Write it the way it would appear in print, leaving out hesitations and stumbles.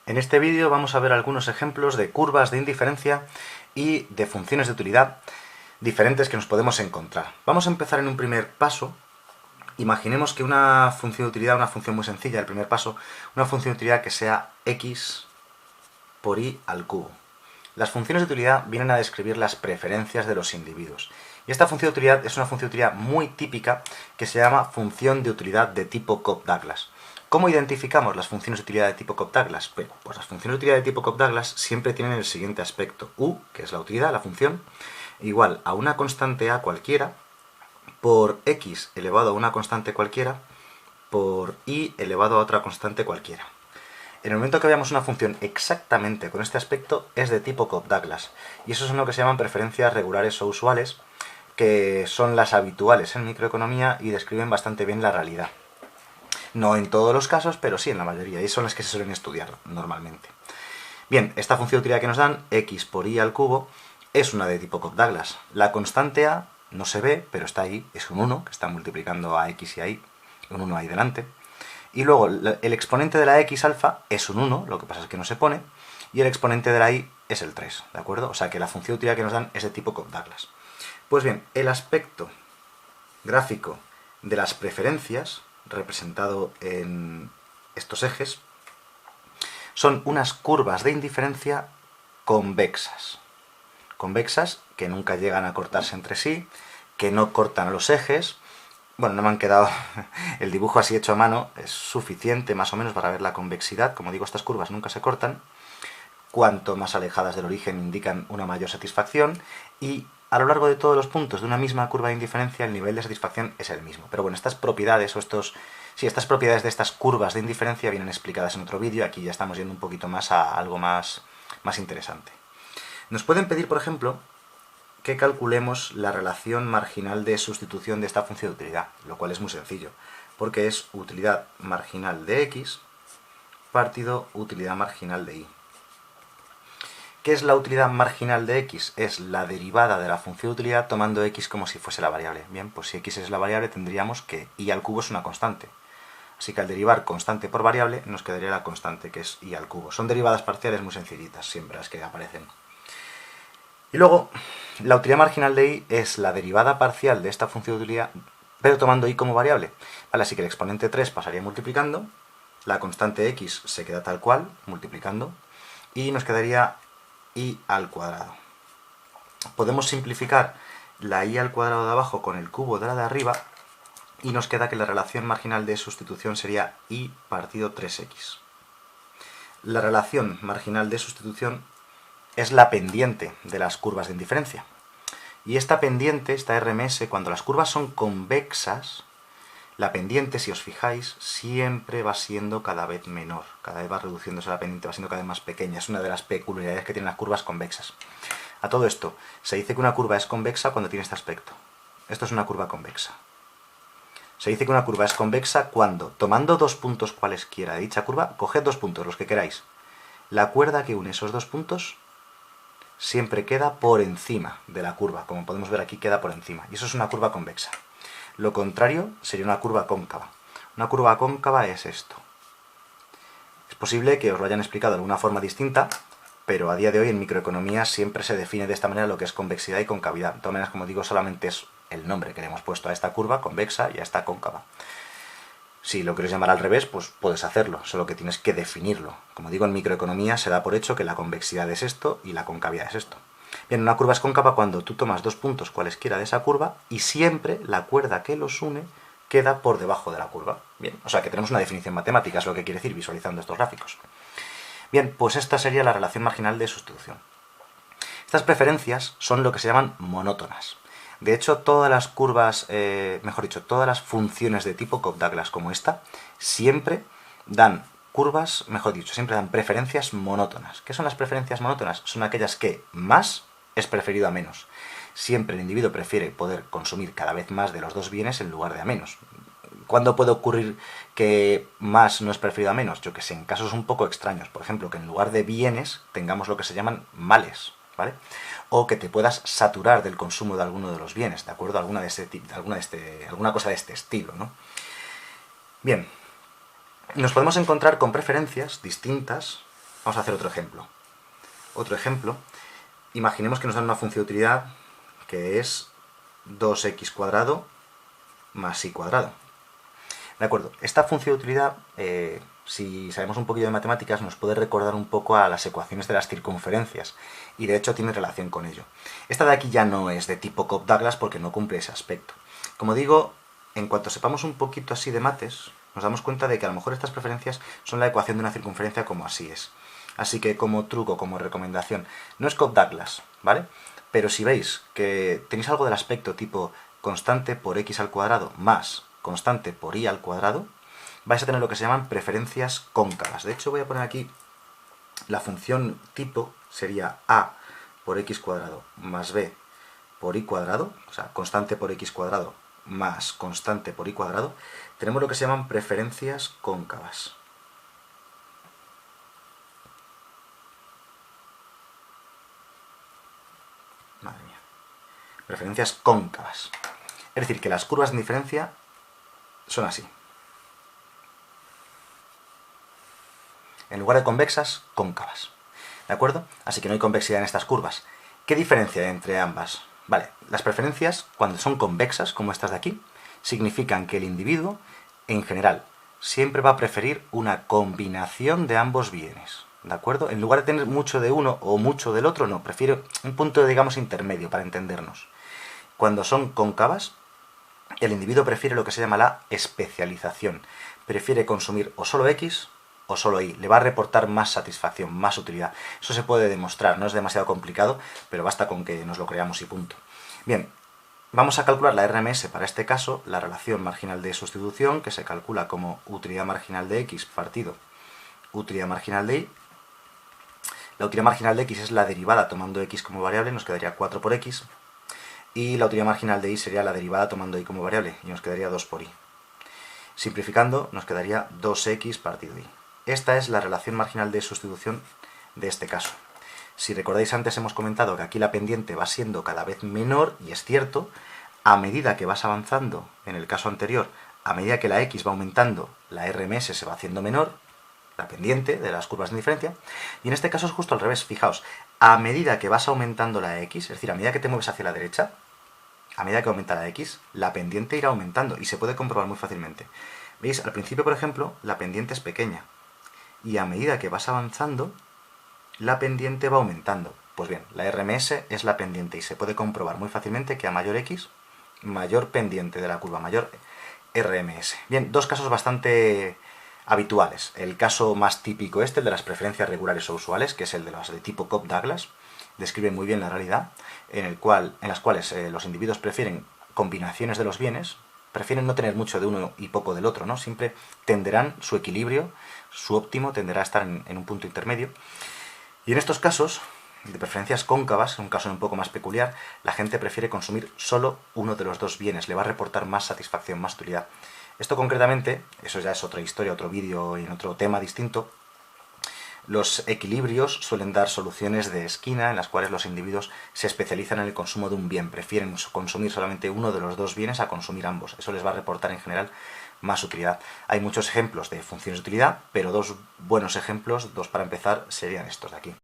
En este vídeo vamos a ver algunos ejemplos de curvas de indiferencia y de funciones de utilidad diferentes que nos podemos encontrar. Vamos a empezar en un primer paso. Imaginemos que una función de utilidad, una función muy sencilla, el primer paso, una función de utilidad que sea x por y al cubo. Las funciones de utilidad vienen a describir las preferencias de los individuos. Y esta función de utilidad es una función de utilidad muy típica que se llama función de utilidad de tipo Cobb-Douglas. ¿Cómo identificamos las funciones de utilidad de tipo Cobb-Douglas? Bueno, pues las funciones de utilidad de tipo Cobb-Douglas siempre tienen el siguiente aspecto. U, que es la utilidad, la función, igual a una constante a cualquiera por x elevado a una constante cualquiera por y elevado a otra constante cualquiera. En el momento que veamos una función exactamente con este aspecto, es de tipo Cobb-Douglas. Y eso son lo que se llaman preferencias regulares o usuales, que son las habituales en microeconomía y describen bastante bien la realidad. No en todos los casos, pero sí en la mayoría, y son las que se suelen estudiar normalmente. Bien, esta función de utilidad que nos dan, x por y al cubo, es una de tipo Cobb-Douglas. La constante a no se ve, pero está ahí, es un 1, que está multiplicando a x y a y, un 1 ahí delante. Y luego el exponente de la x alfa es un 1, lo que pasa es que no se pone, y el exponente de la y es el 3, ¿de acuerdo? O sea que la función de utilidad que nos dan es de tipo Cobb-Douglas. Pues bien, el aspecto gráfico de las preferencias, representado en estos ejes, son unas curvas de indiferencia convexas. Convexas que nunca llegan a cortarse entre sí, que no cortan los ejes. Bueno, no me han quedado... El dibujo así hecho a mano es suficiente más o menos para ver la convexidad. Como digo, estas curvas nunca se cortan. Cuanto más alejadas del origen indican una mayor satisfacción. Y a lo largo de todos los puntos de una misma curva de indiferencia el nivel de satisfacción es el mismo. Pero bueno, estas propiedades o estas propiedades de estas curvas de indiferencia vienen explicadas en otro vídeo. Aquí ya estamos yendo un poquito más a algo más interesante. Nos pueden pedir, por ejemplo, que calculemos la relación marginal de sustitución de esta función de utilidad, lo cual es muy sencillo, porque es utilidad marginal de x partido utilidad marginal de y. ¿Qué es la utilidad marginal de x? Es la derivada de la función de utilidad tomando x como si fuese la variable. Bien, pues si x es la variable tendríamos que y al cubo es una constante. Así que al derivar constante por variable nos quedaría la constante, que es y al cubo. Son derivadas parciales muy sencillitas, siempre las que aparecen. Y luego, la utilidad marginal de y es la derivada parcial de esta función de utilidad, pero tomando y como variable. Vale, así que el exponente 3 pasaría multiplicando, la constante x se queda tal cual, multiplicando, y nos quedaría y al cuadrado. Podemos simplificar la y al cuadrado de abajo con el cubo de la de arriba, y nos queda que la relación marginal de sustitución sería y partido 3x. La relación marginal de sustitución es la pendiente de las curvas de indiferencia. Y esta pendiente, esta RMS, cuando las curvas son convexas, la pendiente, si os fijáis, siempre va siendo cada vez menor. Cada vez va reduciéndose la pendiente, va siendo cada vez más pequeña. Es una de las peculiaridades que tienen las curvas convexas. A todo esto, se dice que una curva es convexa cuando tiene este aspecto. Esto es una curva convexa. Se dice que una curva es convexa cuando, tomando dos puntos cualesquiera de dicha curva, coged dos puntos, los que queráis. La cuerda que une esos dos puntos siempre queda por encima de la curva. Como podemos ver aquí, queda por encima. Y eso es una curva convexa. Lo contrario sería una curva cóncava. Una curva cóncava es esto. Es posible que os lo hayan explicado de alguna forma distinta, pero a día de hoy en microeconomía siempre se define de esta manera lo que es convexidad y concavidad. De todas maneras, como digo, solamente es el nombre que le hemos puesto a esta curva convexa y a esta cóncava. Si lo quieres llamar al revés, pues puedes hacerlo, solo que tienes que definirlo. Como digo, en microeconomía se da por hecho que la convexidad es esto y la concavidad es esto. Bien, una curva es cóncava cuando tú tomas dos puntos cualesquiera de esa curva y siempre la cuerda que los une queda por debajo de la curva. Bien, o sea que tenemos una definición matemática, es lo que quiere decir visualizando estos gráficos. Bien, pues esta sería la relación marginal de sustitución. Estas preferencias son lo que se llaman monótonas. De hecho, todas las curvas, todas las funciones de tipo Cobb-Douglas como esta, siempre dan curvas, siempre dan preferencias monótonas. ¿Qué son las preferencias monótonas? Son aquellas que más es preferido a menos. Siempre el individuo prefiere poder consumir cada vez más de los dos bienes en lugar de a menos. ¿Cuándo puede ocurrir que más no es preferido a menos? Yo que sé, en casos un poco extraños. Por ejemplo, que en lugar de bienes tengamos lo que se llaman males, ¿vale? O que te puedas saturar del consumo de alguno de los bienes, ¿de acuerdo? Alguna cosa de este estilo, ¿no? Bien, nos podemos encontrar con preferencias distintas Vamos a hacer otro ejemplo. Otro ejemplo, imaginemos que nos dan una función de utilidad que es 2x² más y². ¿De acuerdo? Esta función de utilidad, si sabemos un poquillo de matemáticas, nos puede recordar un poco a las ecuaciones de las circunferencias, y de hecho tiene relación con ello. Esta de aquí ya no es de tipo Cobb-Douglas porque no cumple ese aspecto. Como digo, en cuanto sepamos un poquito así de mates, nos damos cuenta de que a lo mejor estas preferencias son la ecuación de una circunferencia como así es. Así que como truco, como recomendación, no es Cobb-Douglas, ¿vale? Pero si veis que tenéis algo del aspecto tipo constante por x² más constante por y², vais a tener lo que se llaman preferencias cóncavas. De hecho, voy a poner aquí la función tipo, sería a por x² más b por y², o sea, constante por x² más constante por y², tenemos lo que se llaman preferencias cóncavas. Madre mía. Preferencias cóncavas. Es decir, que las curvas de indiferencia son así. En lugar de convexas, cóncavas. ¿De acuerdo? Así que no hay convexidad en estas curvas. ¿Qué diferencia hay entre ambas? Vale, las preferencias, cuando son convexas, como estas de aquí, significan que el individuo, en general, siempre va a preferir una combinación de ambos bienes. ¿De acuerdo? En lugar de tener mucho de uno o mucho del otro, no, prefiere un punto, digamos, intermedio, para entendernos. Cuando son cóncavas, el individuo prefiere lo que se llama la especialización. Prefiere consumir o solo X o solo Y. Le va a reportar más satisfacción, más utilidad. Eso se puede demostrar, no es demasiado complicado, pero basta con que nos lo creamos y punto. Bien, vamos a calcular la RMS para este caso, la relación marginal de sustitución, que se calcula como utilidad marginal de X partido utilidad marginal de Y. La utilidad marginal de X es la derivada tomando X como variable, nos quedaría 4 por X. Y la utilidad marginal de Y sería la derivada tomando Y como variable, y nos quedaría 2 por Y. Simplificando, nos quedaría 2x partido Y. Esta es la relación marginal de sustitución de este caso. Si recordáis, antes hemos comentado que aquí la pendiente va siendo cada vez menor, y es cierto, a medida que vas avanzando, en el caso anterior, a medida que la x va aumentando, la RMS se va haciendo menor, la pendiente de las curvas de indiferencia, y en este caso es justo al revés. Fijaos, a medida que vas aumentando la x, es decir, a medida que te mueves hacia la derecha, a medida que aumenta la x, la pendiente irá aumentando, y se puede comprobar muy fácilmente. ¿Veis? Al principio, por ejemplo, la pendiente es pequeña, y a medida que vas avanzando, la pendiente va aumentando. Pues bien, la RMS es la pendiente, y se puede comprobar muy fácilmente que a mayor x, mayor pendiente de la curva, mayor RMS. Bien, dos casos bastante habituales. El caso más típico el de las preferencias regulares o usuales, que es el de las de tipo Cobb-Douglas, describe muy bien la realidad, en las cuales los individuos prefieren combinaciones de los bienes, prefieren no tener mucho de uno y poco del otro, ¿no? Siempre tenderán su equilibrio, su óptimo tenderá a estar en un punto intermedio. Y en estos casos, de preferencias cóncavas, un caso un poco más peculiar, la gente prefiere consumir solo uno de los dos bienes, le va a reportar más satisfacción, más utilidad. Esto concretamente, eso ya es otra historia, otro vídeo y en otro tema distinto. Los equilibrios suelen dar soluciones de esquina en las cuales los individuos se especializan en el consumo de un bien, prefieren consumir solamente uno de los dos bienes a consumir ambos. Eso les va a reportar en general más utilidad. Hay muchos ejemplos de funciones de utilidad, pero dos buenos ejemplos, dos para empezar, serían estos de aquí.